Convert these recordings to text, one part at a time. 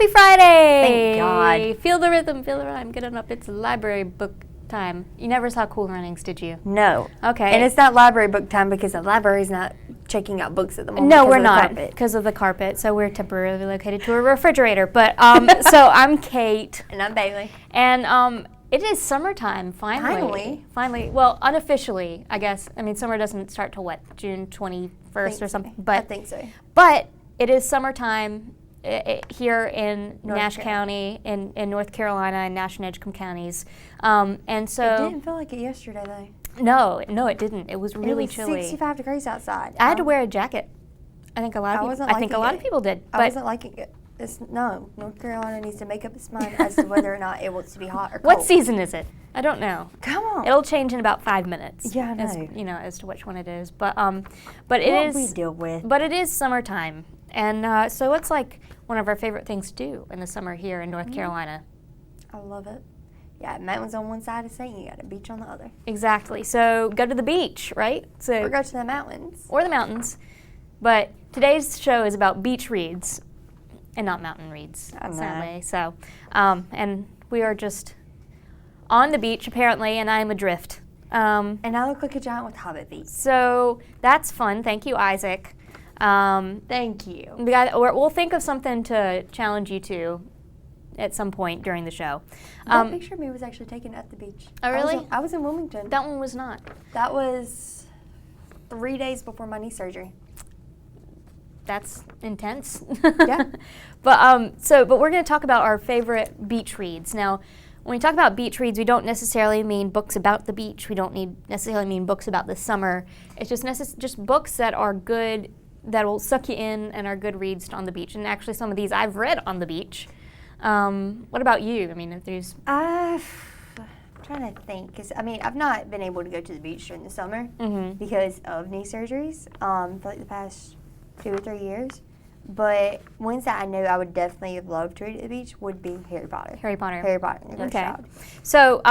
Happy Friday! Thank God. Feel the rhythm, feel the rhyme, get on up. It's library book time. You never saw Cool Runnings, did you? No. Okay. And it's not library book time because the library's not checking out books at the moment. No, we're not because of the carpet. So we're temporarily located to a refrigerator. But so I'm Kate. And I'm Bayleigh. And it is summertime, finally. Finally. Well, unofficially, I guess. I mean, summer doesn't start till what, June 21st or something? But I think so. But it is summertime here in Nash County, in North Carolina, and Nash and Edgecombe counties. And so. It didn't feel like it yesterday, though. No, it didn't. It was really chilly. 65 degrees outside. I had to wear a jacket. I think a lot of people did. I wasn't liking it. North Carolina needs to make up its mind as to whether or not it wants to be hot or cold. What season is it? I don't know. Come on. It'll change in about 5 minutes. Yeah, I know. As to which one it is. But it is. What we deal with. But it is summertime, and so it's like one of our favorite things to do in the summer here in North Carolina. I love it. Yeah, mountains on one side of the state, you got a beach on the other. Exactly. So go to the beach, right? Or go to the mountains. Or the mountains. But today's show is about beach reads. And not mountain reads, sadly. So, and we are just on the beach, apparently, and I'm adrift. And I look like a giant with hobbit feet. So that's fun. Thank you, Isaac. Thank you. We'll think of something to challenge you to at some point during the show. That picture of me was actually taken at the beach. Oh, really? I was in Wilmington. That one was not. That was 3 days before my knee surgery. That's intense. Yeah. But we're going to talk about our favorite beach reads. Now, when we talk about beach reads, we don't necessarily mean books about the beach. We don't necessarily mean books about the summer. It's just books that are good, that will suck you in and are good reads on the beach. And actually, some of these I've read on the beach. What about you? I mean, if there's... I'm trying to think, because I've not been able to go to the beach during the summer because of knee surgeries for like the past 2 or 3 years. But ones that I know I would definitely have loved to read at the beach would be Harry Potter. Harry Potter. Okay. So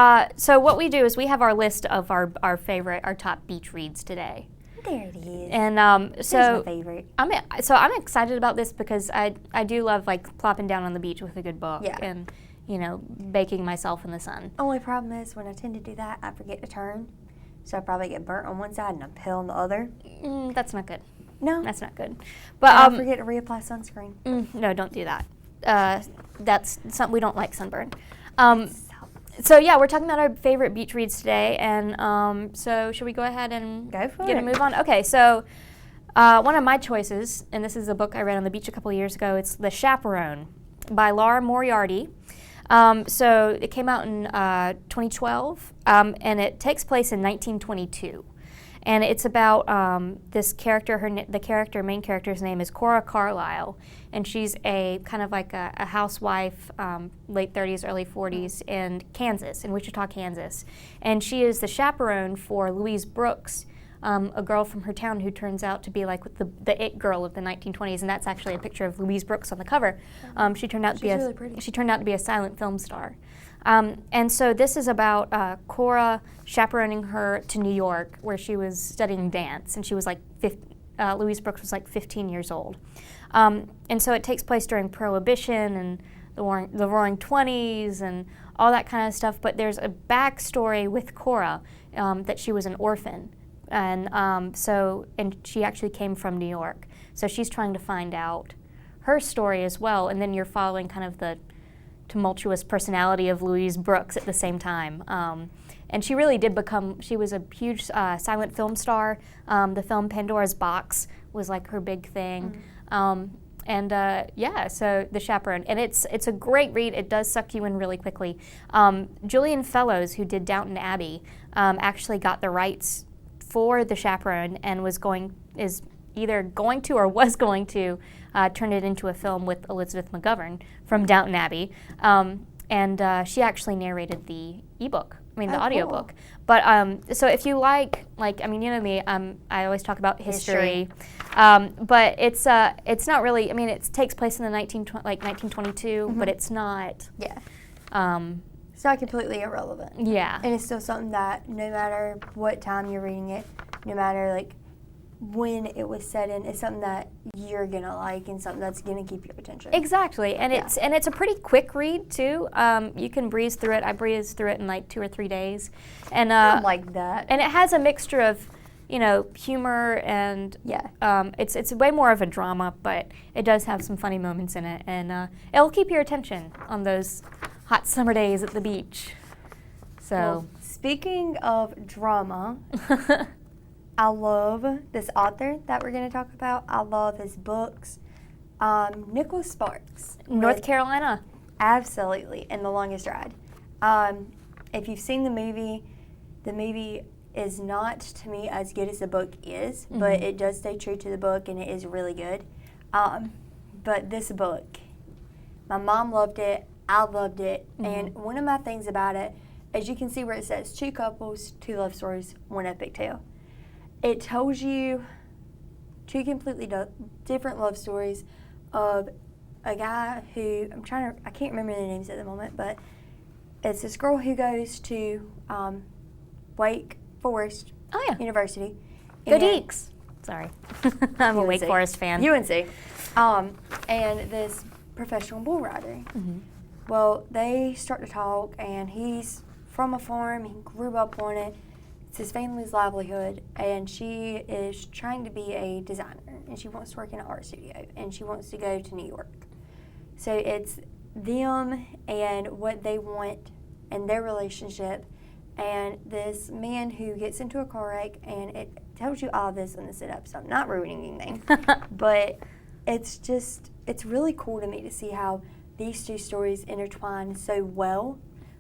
what we do is we have our list of our top beach reads today. There it is. And There's my favorite. I'm excited about this because I do love like plopping down on the beach with a good book and baking myself in the sun. Only problem is when I tend to do that, I forget to turn, so I probably get burnt on one side and I'm pale on the other. That's not good. No, that's not good. But I forget to reapply sunscreen. No, don't do that. We don't like sunburn. So yeah, we're talking about our favorite beach reads today, and so should we go ahead and get a move on? Okay, so one of my choices, and this is a book I read on the beach a couple of years ago. It's The Chaperone by Laura Moriarty. So it came out in 2012, and it takes place in 1922. And it's about this character. Main character's name is Cora Carlisle, and she's a kind of like a housewife, late 30s, early 40s in Kansas, in Wichita, Kansas. And she is the chaperone for Louise Brooks, a girl from her town who turns out to be like the it girl of the 1920s, and that's actually a picture of Louise Brooks on the cover. She turned out to be a silent film star. And so this is about Cora chaperoning her to New York, where she was studying dance, and she was like Louise Brooks was like 15 years old. And so it takes place during Prohibition and the Roaring '20s and all that kind of stuff. But there's a backstory with Cora that she was an orphan, and she actually came from New York. So she's trying to find out her story as well, and then you're following kind of the tumultuous personality of Louise Brooks at the same time. And she really did she was a huge silent film star. The film Pandora's Box was like her big thing. So The Chaperone. And it's a great read. It does suck you in really quickly. Julian Fellows, who did Downton Abbey, actually got the rights for The Chaperone and was going to turn it into a film with Elizabeth McGovern from Downton Abbey. She actually narrated the the audiobook. Cool. But so if you like you know me, I always talk about history. But it's not really, it takes place in the 1922, but it's not. Yeah. It's not completely irrelevant. Yeah. And it's still something that no matter what time you're reading it, no matter when it was set in, is something that you're gonna like and something that's gonna keep your attention. Exactly, and it's a pretty quick read too. You can breeze through it. I breezed through it in like 2 or 3 days, and I like that. And it has a mixture of, humor and it's way more of a drama, but it does have some funny moments in it, and it'll keep your attention on those hot summer days at the beach. So, well, speaking of drama. I love this author that we're going to talk about. I love his books. Nicholas Sparks. North Carolina. Absolutely, and The Longest Ride. If you've seen the movie is not, to me, as good as the book is, but it does stay true to the book, and it is really good. But this book, my mom loved it, I loved it, and one of my things about it, as you can see where it says 2 couples, 2 love stories, 1 epic tale. It tells you 2 completely different love stories of a guy who, I can't remember their names at the moment, but it's this girl who goes to Wake Forest University. Go Deeks! Sorry. I'm a Wake Forest fan. UNC. And this professional bull rider. Well, they start to talk, and he's from a farm, he grew up on it. It's his family's livelihood, and she is trying to be a designer, and she wants to work in an art studio, and she wants to go to New York. So it's them and what they want and their relationship, and this man who gets into a car wreck, and it tells you all this in the sit-up, so I'm not ruining anything. But it's really cool to me to see how these 2 stories intertwine so well,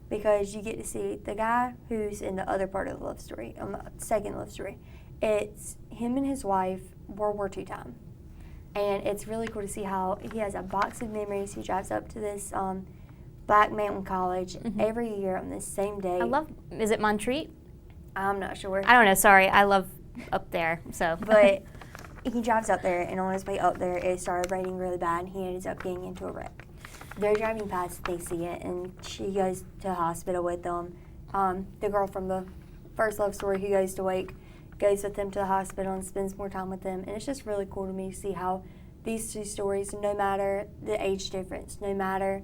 because you get to see the guy who's in the other part of the love story, on the second love story. It's him and his wife, World War II time. And it's really cool to see how he has a box of memories. He drives up to this Black Mountain College every year on this same day. Is it Montreat? I'm not sure. I don't know, sorry. I love up there, so. But he drives up there, and on his way up there, it started raining really bad, and he ends up getting into a wreck. They're driving past, they see it, and she goes to the hospital with them. The girl from the first love story who goes to Wake goes with them to the hospital and spends more time with them. And it's just really cool to me to see how these 2 stories, no matter the age difference, no matter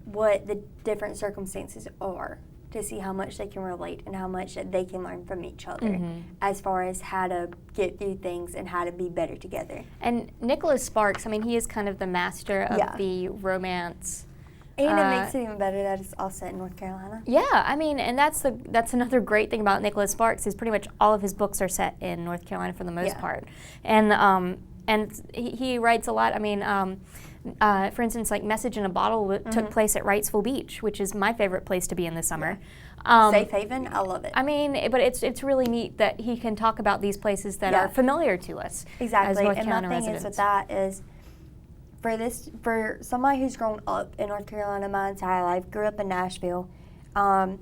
what the different circumstances are, to see how much they can relate and how much they can learn from each other as far as how to get through things and how to be better together. And Nicholas Sparks, he is kind of the master of the romance. And it makes it even better that it's all set in North Carolina. Yeah, and that's another great thing about Nicholas Sparks is pretty much all of his books are set in North Carolina for the most part. And he writes a lot. For instance, like Message in a Bottle took place at Wrightsville Beach, which is my favorite place to be in the summer. Safe haven, I love it. But it's really neat that he can talk about these places that are familiar to us as North Carolina residents. And my thing is with that is, for somebody who's grown up in North Carolina my entire life, grew up in Nashville,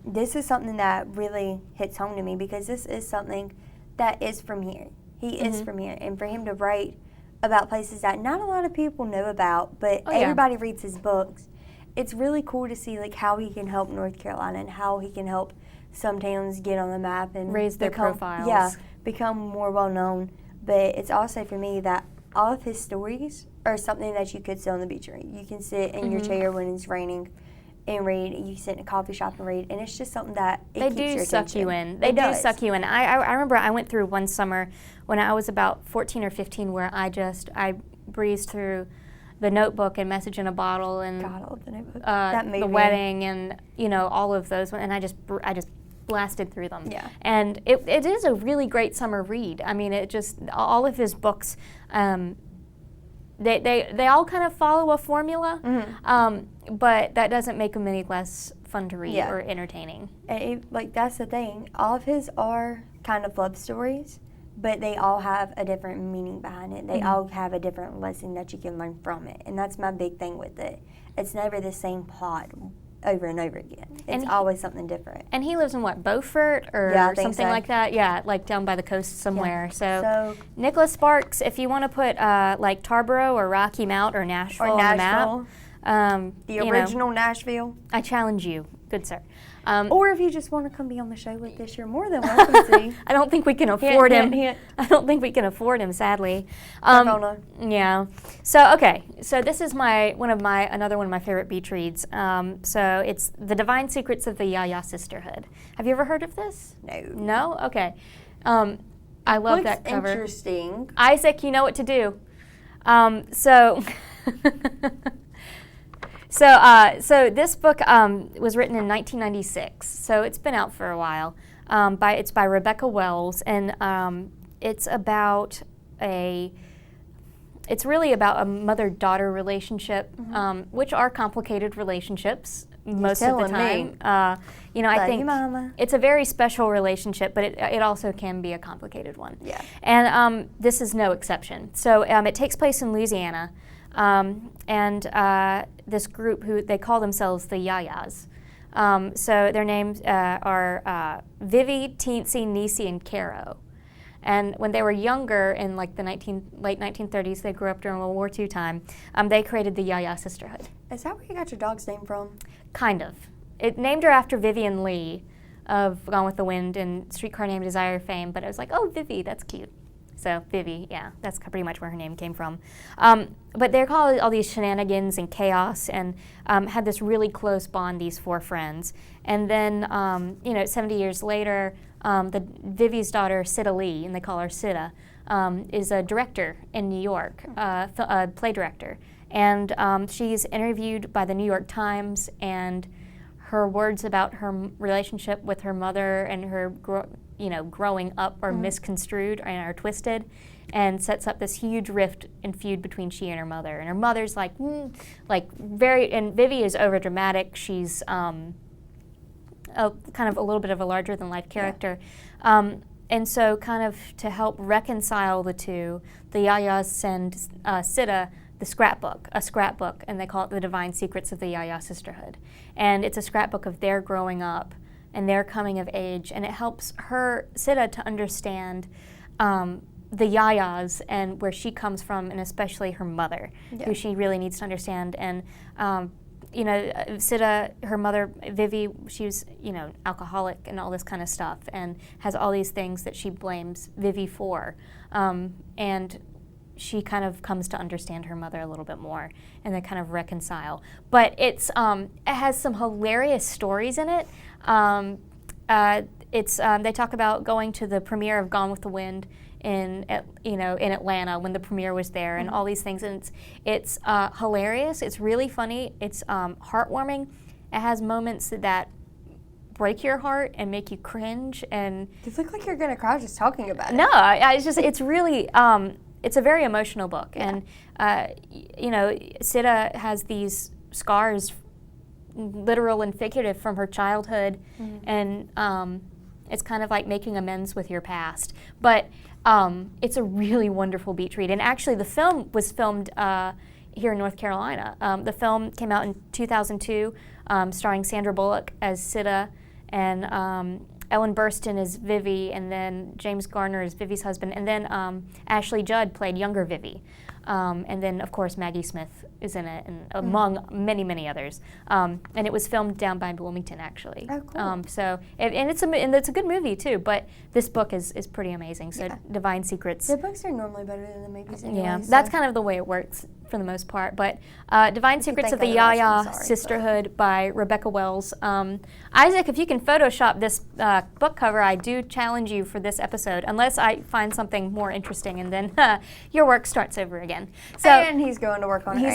this is something that really hits home to me, because this is something that is from here. He is from here, and for him to write about places that not a lot of people know about, but everybody reads his books. It's really cool to see how he can help North Carolina and how he can help some towns get on the map and raise their profiles. Yeah, become more well known. But it's also for me that all of his stories are something that you could sit on the beach and read. You can sit in your chair when it's raining and read. You can sit in a coffee shop and read, and it's just something that they do suck you in. They do suck you in. I remember I went through one summer when I was about 14 or 15 where I breezed through The Notebook and Message in a Bottle and God, I love The Notebook. That movie. The Wedding and all of those, and I just blasted through them. Yeah. And it is a really great summer read. It just all of his books. They all kind of follow a formula, but that doesn't make them any less fun to read or entertaining. And that's the thing. All of his are kind of love stories, but they all have a different meaning behind it. They all have a different lesson that you can learn from it, and that's my big thing with it. It's never the same plot over and over again. It's always something different. And he lives in Beaufort or something like that? Yeah, like down by the coast somewhere. Yeah. So Nicholas Sparks, if you want to put like Tarboro or Rocky Mount or Nashville on the map. The original Nashville. I challenge you. Good sir. Or if you just want to come be on the show with us, you're more than welcome to. I don't think we can afford him. Hint. I don't think we can afford him, sadly. Yeah. So this is another one of my favorite beach reads. So it's The Divine Secrets of the Yaya Sisterhood. Have you ever heard of this? No. No? Okay. I love that cover. Interesting. Isaac, you know what to do. So this book was written in 1996, so it's been out for a while. It's by Rebecca Wells, and it's really about a mother-daughter relationship, which are complicated relationships most of the time. I think it's a very special relationship, but it also can be a complicated one. Yeah. And this is no exception. So it takes place in Louisiana. And this group who they call themselves the Yayas. So their names are Vivi, Teensy, Niecy, and Caro. And when they were younger, in like the late 1930s, they grew up during World War II time, they created the Yaya Sisterhood. Is that where you got your dog's name from? Kind of. It named her after Vivian Lee of Gone with the Wind and Streetcar Named Desire fame, but I was like, oh, Vivi, that's cute. So Vivi, yeah, that's pretty much where her name came from. But they called all these shenanigans and chaos, and had this really close bond, these four friends. And then, 70 years later, Vivi's daughter, Sida Lee, and they call her Sida, is a director in New York, a play director. And she's interviewed by the New York Times, and her words about her relationship with her mother and her growing up are misconstrued and are twisted, and sets up this huge rift and feud between she and her mother. And her mother's and Vivi is overdramatic. She's kind of a little bit of a larger than life character. Yeah. And so kind of to help reconcile the two, the Yayas send Sida a scrapbook, and they call it The Divine Secrets of the Yaya Sisterhood. And it's a scrapbook of their growing up and their coming of age, and it helps Sida to understand the Yayas and where she comes from, and especially her mother, who she really needs to understand. And Sida, her mother, Vivi, she was alcoholic and all this kind of stuff, and has all these things that she blames Vivi for, and she kind of comes to understand her mother a little bit more, and they kind of reconcile. But it has some hilarious stories in it. They talk about going to the premiere of Gone with the Wind in Atlanta when the premiere was there, and all these things. And it's hilarious. It's really funny. It's heartwarming. It has moments that break your heart and make you cringe. And you look like you're gonna cry just talking about it. No, it's really. It's a very emotional book, and Sida has these scars, literal and figurative, from her childhood, and it's kind of like making amends with your past. But it's a really wonderful beach read, and actually the film was filmed here in North Carolina. The film came out in 2002, starring Sandra Bullock as Sida, and Ellen Burstyn is Vivi, and then James Garner is Vivi's husband, and then Ashley Judd played younger Vivi. And then, of course, Maggie Smith is in it, and among many, many others. And it was filmed down by Wilmington, actually. Oh, cool. It's a good movie too. But this book is pretty amazing. So, Divine Secrets. The books are normally better than the movies anyway. Yeah, that's kind of the way it works for the most part. But Divine Secrets of the Yaya Sisterhood by Rebecca Wells. Isaac, if you can Photoshop this book cover, I do challenge you for this episode, unless I find something more interesting, and then your work starts over again. So, and he's going to work on it. He's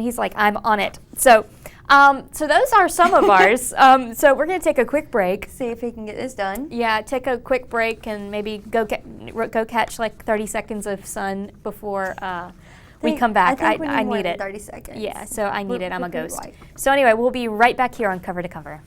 he's like, I'm on it. So those are some of ours. So we're going to take a quick break. See if he can get this done. Yeah, take a quick break and maybe go catch like 30 seconds of sun before we come back. I need it. 30 seconds. Yeah, so I need it. I'm a ghost. So anyway, we'll be right back here on Cover to Cover.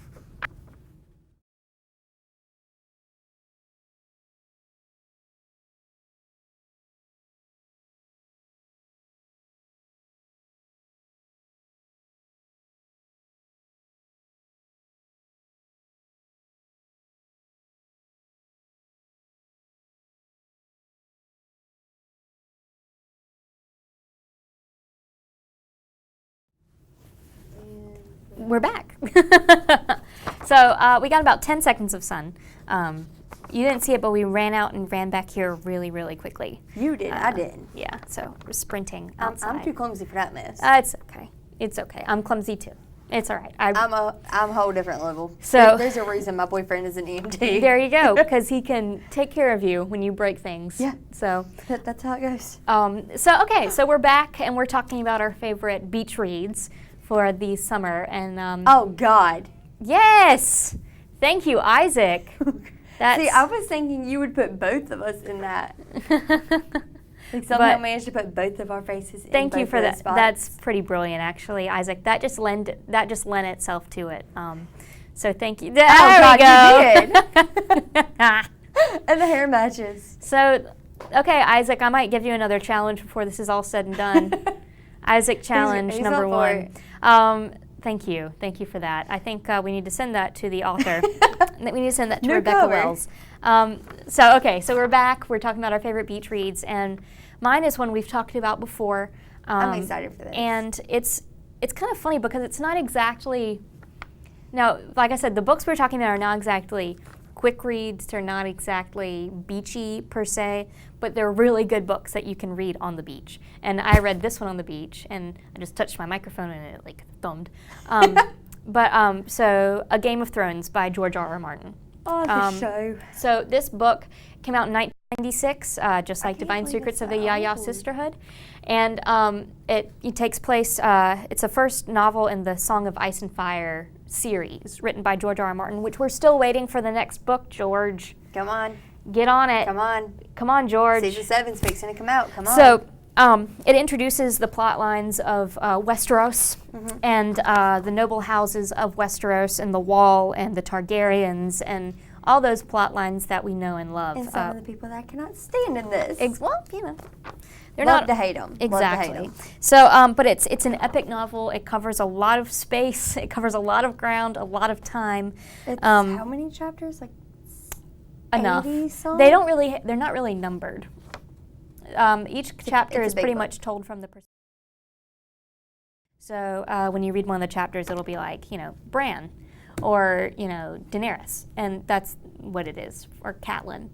We're back. So we got about 10 seconds of sun. You didn't see it, but we ran out and ran back here really, really quickly. You did. I didn't. Yeah, so we're sprinting outside. I'm too clumsy for that mess. It's okay. It's okay. I'm clumsy too. It's all right. I'm a whole different level. So there's a reason my boyfriend is an EMT. There you go, because he can take care of you when you break things. Yeah. So that's how it goes. So we're back and we're talking about our favorite beach reads for the summer and. Oh God. Yes. Thank you, Isaac. See, I was thinking you would put both of us in that. Like somehow managed to put both of our faces in Thank you both for of that. those spots. That's pretty brilliant, actually, Isaac. That just lent itself to it. So thank you. There we go. You did. And the hair matches. So, okay, Isaac, I might give you another challenge before this is all said and done. Isaac challenge he's number up 1. Thank you for that. I think we need to send that to the author. We need to send that to Rebecca Wells. So we're back. We're talking about our favorite beach reads, and mine is one we've talked about before. I'm excited for this. And it's kind of funny because it's not exactly. Now, like I said, the books we're talking about are not exactly quick reads. They're not exactly beachy per se, but they're really good books that you can read on the beach. And I read this one on the beach, and I just touched my microphone and it like thumbed. So A Game of Thrones by George R.R. Martin. Oh, the show. So this book came out in 1996, just like Divine Secrets of the Yaya Sisterhood. And it takes place, it's the first novel in the Song of Ice and Fire series, written by George R.R. Martin, which we're still waiting for the next book, George. Come on. Get on it. Come on. Come on, George. Season 7's fixing to come out. Come on. So it introduces the plot lines of Westeros and the noble houses of Westeros and the Wall and the Targaryens and all those plot lines that we know and love. And some of the people that I cannot stand in this. Well, you know. They're Love not to hate them. Exactly. Love to hate them. So, but it's an epic novel. It covers a lot of space. It covers a lot of ground, a lot of time. It's how many chapters? Like enough. 80-some? They're not really numbered. Each chapter is pretty book. much told from the perspective. So when you read one of the chapters, it'll be like, Bran, or Daenerys, and that's what it is, or Catelyn.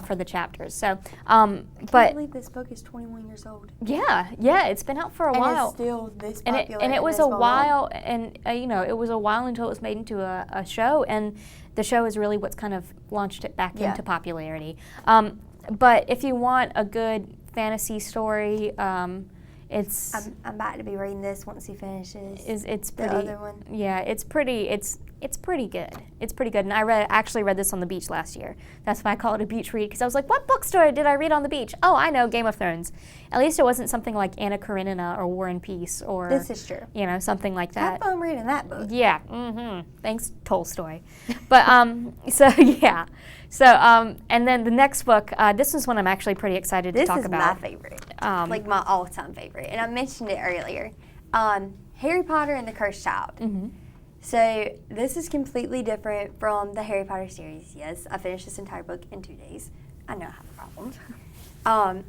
For the chapters. So, I can't believe this book is 21 years old. Yeah, it's been out for a while. And it's still this popular. And it was a while, and it was a while until it was made into a show, and the show is really what's kind of launched it back into popularity. But if you want a good fantasy story, it's. I'm about to be reading this once he finishes. It's pretty. The other one. Yeah, it's pretty. It's pretty good. It's pretty good. And I actually read this on the beach last year. That's why I call it a beach read, because I was like, what bookstore did I read on the beach? Oh, I know, Game of Thrones. At least it wasn't something like Anna Karenina or War and Peace or This is true. Something like that. Have fun reading that book. Yeah. Thanks, Tolstoy. But so yeah. So and then the next book, this is one I'm actually pretty excited to talk about. This is my favorite. Like my all-time favorite. And I mentioned it earlier. Harry Potter and the Cursed Child. So this is completely different from the Harry Potter series. Yes, I finished this entire book in 2 days. I know I have problems.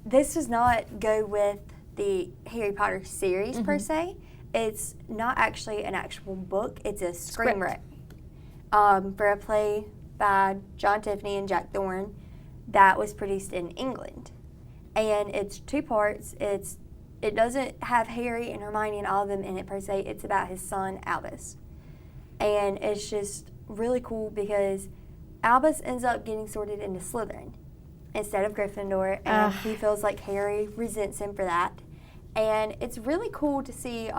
This does not go with the Harry Potter series per se. It's not actually an actual book. It's a screenplay for a play by John Tiffany and Jack Thorne that was produced in England. And it's 2 parts. It doesn't have Harry and Hermione and all of them in it per se. It's about his son, Albus. And it's just really cool because Albus ends up getting sorted into Slytherin instead of Gryffindor. And he feels like Harry resents him for that. And it's really cool to see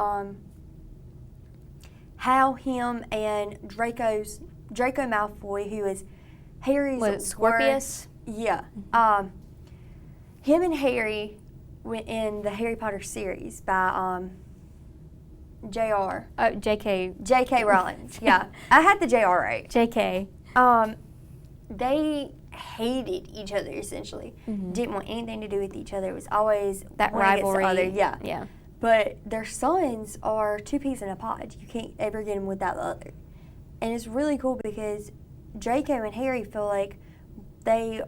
how him and Draco Malfoy, who is Harry's... Was it Scorpius? Yeah. Him and Harry... in the Harry Potter series by J.K. Rowling. Yeah, I had the J.R. right. J.K. They hated each other essentially. Didn't want anything to do with each other. It was always that one rivalry. Against the other. Yeah. But their sons are 2 peas in a pod. You can't ever get them without the other. And it's really cool because Draco and Harry feel like they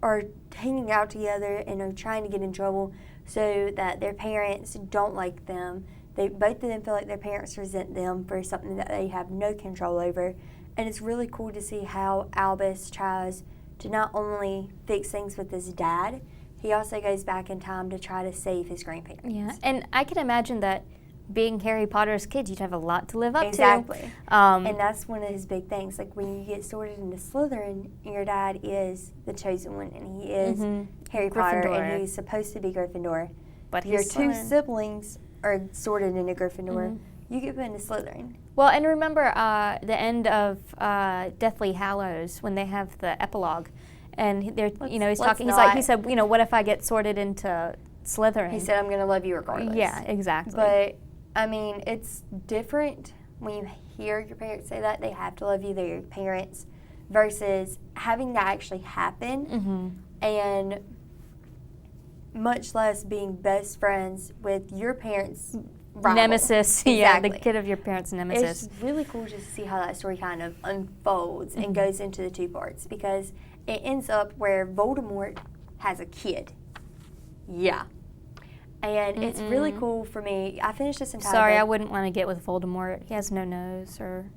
are hanging out together and are trying to get in trouble so that their parents don't like them both of them feel like their parents resent them for something that they have no control over. And it's really cool to see how Albus tries to not only fix things with his dad, he also goes back in time to try to save his grandparents. Yeah, and I can imagine that being Harry Potter's kid, you'd have a lot to live up to. Exactly. And that's one of his big things. Like, when you get sorted into Slytherin, your dad is the chosen one, and he is Harry Potter, and he's supposed to be Gryffindor. But your he's two Slytherin. siblings are sorted into Gryffindor. You get put into Slytherin. Well, and remember the end of Deathly Hallows when they have the epilogue, and they're he's talking. He said, what if I get sorted into Slytherin? He said, I'm going to love you regardless. Yeah, exactly. But I mean, it's different when you hear your parents say that they have to love you. They're your parents, versus having that actually happen, and much less being best friends with your parents. Rival. Nemesis, yeah, the kid of your parents' nemesis. It's really cool just to see how that story kind of unfolds and goes into the two parts, because it ends up where Voldemort has a kid. Yeah. And it's really cool for me. I finished this entire book. I wouldn't want to get with Voldemort. He has no nose, or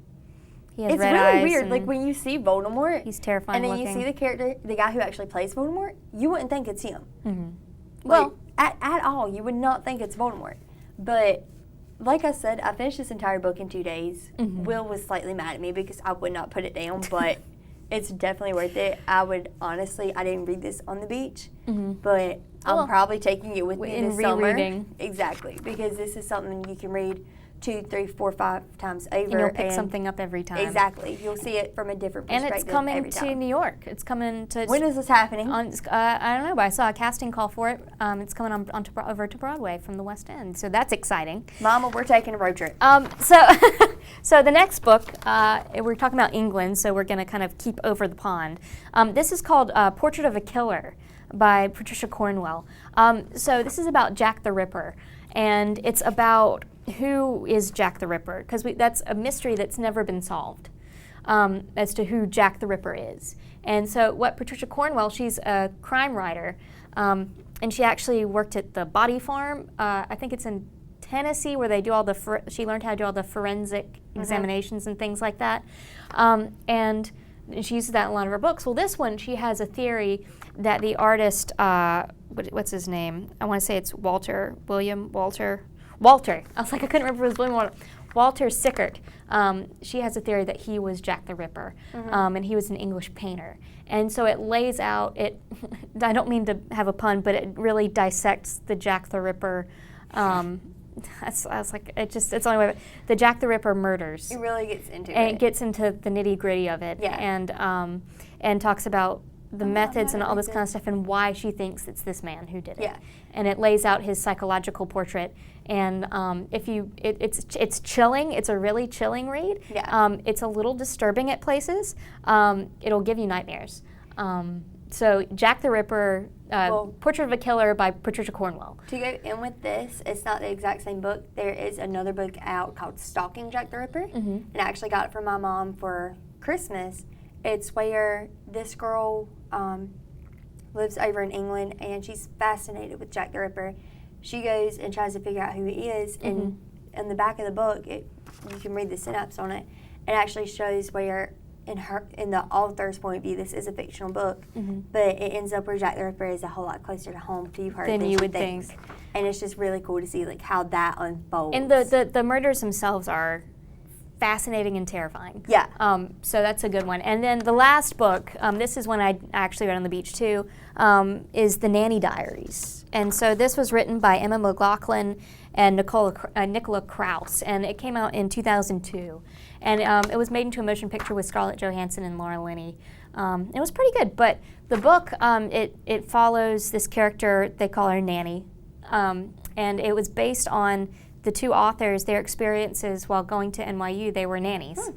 he has it's red really eyes. Weird. Like, when you see Voldemort, he's terrifying and then looking. you see the character, the guy who actually plays Voldemort, you wouldn't think it's him. Well, at all, you would not think it's Voldemort. But like I said, I finished this entire book in 2 days. Will was slightly mad at me because I would not put it down, but it's definitely worth it. I didn't read this on the beach, but I'm probably taking it with me this summer. Exactly, because this is something you can read 2, 3, 4, 5 times over. And you'll pick something up every time. Exactly. You'll see it from a different perspective. And it's coming to New York. It's coming to... When is this happening? I don't know, but I saw a casting call for it. It's coming over to Broadway from the West End, so that's exciting. Mama, we're taking a road trip. So the next book, we're talking about England, so we're going to kind of keep over the pond. This is called Portrait of a Killer by Patricia Cornwell. So this is about Jack the Ripper, and it's about who is Jack the Ripper, because that's a mystery that's never been solved as to who Jack the Ripper is. And so what Patricia Cornwell, she's a crime writer, and she actually worked at the Body Farm. I think it's in Tennessee, where they do all she learned how to do all the forensic examinations and things like that. And she uses that in a lot of her books. Well, this one, she has a theory that the artist, what's his name? I want to say it's Walter. I was like, I couldn't remember if it was William Walter. Walter Sickert. She has a theory that he was Jack the Ripper, and he was an English painter. And so it lays out, I don't mean to have a pun, but it really dissects the Jack the Ripper. I was like, it's the only way. The Jack the Ripper murders. It really gets into it. And it gets into the nitty gritty of it. Yeah. And talks about the methods and all this kind of stuff, and why she thinks it's this man who did it. Yeah. And it lays out his psychological portrait. And it's chilling. It's a really chilling read. Yeah. It's a little disturbing at places. It'll give you nightmares. So Jack the Ripper, Portrait of a Killer by Patricia Cornwell. To go in with this, it's not the exact same book. There is another book out called Stalking Jack the Ripper. And I actually got it from my mom for Christmas. It's where this girl lives over in England, and she's fascinated with Jack the Ripper. She goes and tries to figure out who he is, and in the back of the book, you can read the synopsis on it. It actually shows where, in the author's point of view, this is a fictional book, but it ends up where Jack the Ripper is a whole lot closer to home to her than you would think. And it's just really cool to see how that unfolds. And the murders themselves are fascinating and terrifying. Yeah. So that's a good one. And then the last book, this is one I actually read on the beach too, is The Nanny Diaries. And so this was written by Emma McLaughlin and Nicola Krauss, and it came out in 2002. And it was made into a motion picture with Scarlett Johansson and Laura Linney. It was pretty good, but the book, it follows this character, they call her Nanny, and it was based on the two authors, their experiences while going to NYU. They were nannies.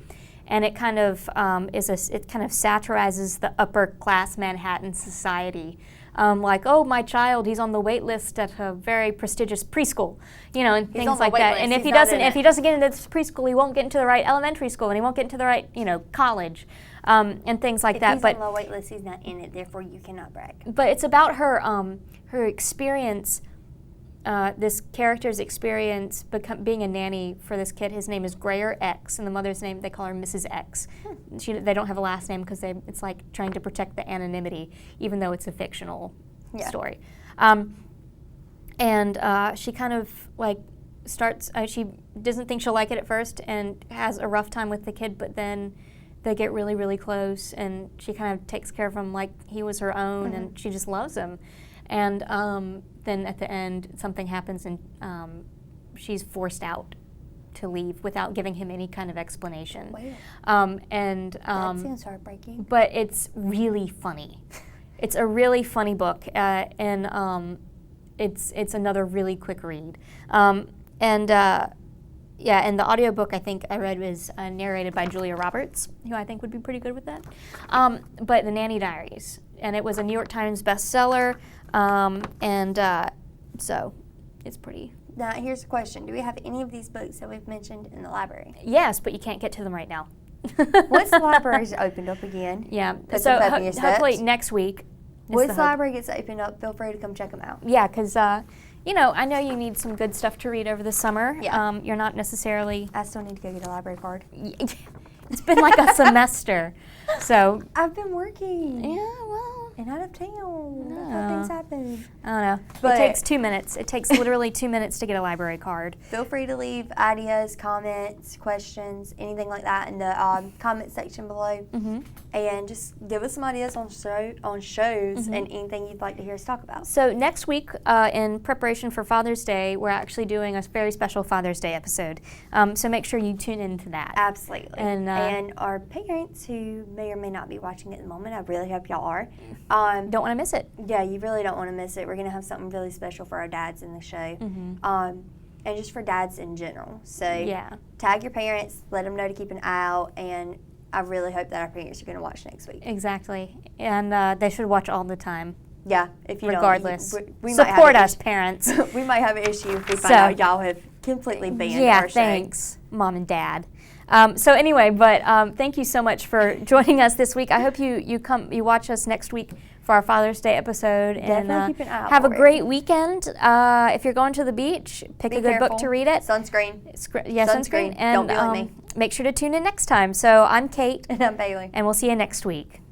And it kind of it kind of satirizes the upper class Manhattan society. Like, oh, my child, he's on the wait list at a very prestigious preschool, and things like that. And if he doesn't get into this preschool, he won't get into the right elementary school, and he won't get into the right, college, and things like that. If he's on the wait list, he's not in it. Therefore, you cannot brag. But it's about her experience this character's experience being a nanny for this kid. His name is Grayer X, and the mother's name, they call her Mrs. X. They don't have a last name because it's like trying to protect the anonymity, even though it's a fictional story. And she kind of like starts, she doesn't think she'll like it at first and has a rough time with the kid, but then they get really, really close, and she kind of takes care of him like he was her own, and she just loves him. And then at the end, something happens, and she's forced out to leave without giving him any kind of explanation. Wow. That seems heartbreaking. But it's really funny. It's a really funny book, and it's another really quick read. And the audiobook I think I read was narrated by Julia Roberts, who I think would be pretty good with that. But The Nanny Diaries, and it was a New York Times bestseller, so it's pretty. Now, here's a question. Do we have any of these books that we've mentioned in the library? Yes, but you can't get to them right now. Once the library's opened up again. Yeah, so hopefully next week. Once the library gets opened up, feel free to come check them out. Yeah, because I know you need some good stuff to read over the summer. Yeah. You're not necessarily. I still need to go get a library card. It's been like a semester, so. I've been working. Yeah, well. And out of town. No. That's how things happen. I don't know. But it takes 2 minutes. It takes literally 2 minutes to get a library card. Feel free to leave ideas, comments, questions, anything like that in the comment section below. And just give us some ideas on shows and anything you'd like to hear us talk about. So next week, in preparation for Father's Day, we're actually doing a very special Father's Day episode. So make sure you tune into that. Absolutely. And our parents who may or may not be watching at the moment, I really hope y'all are. Don't want to miss it. Yeah, you really don't want to miss it. We're going to have something really special for our dads in the show. And just for dads in general. So tag your parents, let them know to keep an eye out, and I really hope that our parents are going to watch next week. Exactly. And they should watch all the time. Yeah, if you regardless. don't. We support us, parents. We might have an issue if we find out y'all have completely banned our show. Thanks, Mom and Dad. So anyway, but thank you so much for joining us this week. I hope you watch us next week for our Father's Day episode. Definitely keep an eye out have for a great weekend. If you're going to the beach, pick a good book to read it. Sunscreen. Sunscreen. And don't be like me. Make sure to tune in next time. So I'm Kate. And I'm Bayleigh. And we'll see you next week.